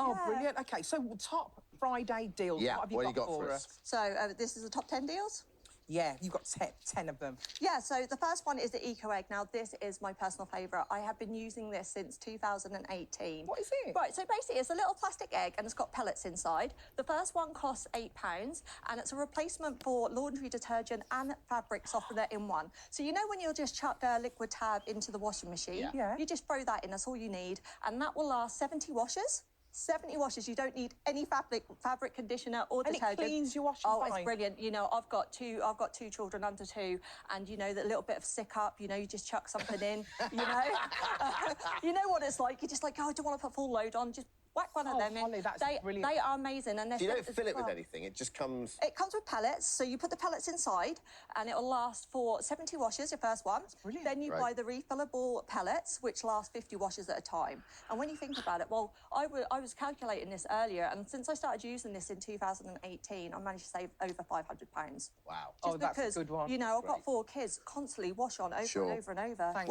Oh, brilliant. OK, so top Friday deals. Yeah, what have you got for us? So this is the top 10 deals. Yeah, you've got 10 of them. Yeah, so the first one is the ecoegg. Now, this is my personal favourite. I have been using this since 2018. What is it? Right, so basically it's a little plastic egg and it's got pellets inside. The first one costs £8 and it's a replacement for laundry detergent and fabric softener in one. So you know when you'll just chuck a liquid tab into the washing machine? Yeah. You just throw that in, that's all you need. And that will last 70 washes. 70 washes. You don't need any fabric conditioner or and detergent. It cleans your washing Oh, fine. it's brilliant. You know, I've got two children under 2, and you know that little bit of sick up. You know, you just chuck something in. You know, you know what it's like. You're just like, oh, I don't want to put full load on. Just whack one of them in. Holly, that's brilliant. They are amazing, and So you don't fill it with anything. It just comes. It comes with pellets, so you put the pellets inside, and it will last for 70 washes. Your first one. That's brilliant. Then you buy the refillable pellets, which last 50 washes at a time. And when you think about it, well, I was calculating this earlier, and since I started using this in 2018, I managed to save over £500. Wow. Just because, that's a good one. You know, I've got 4 kids, constantly wash on over and over and over. Thanks.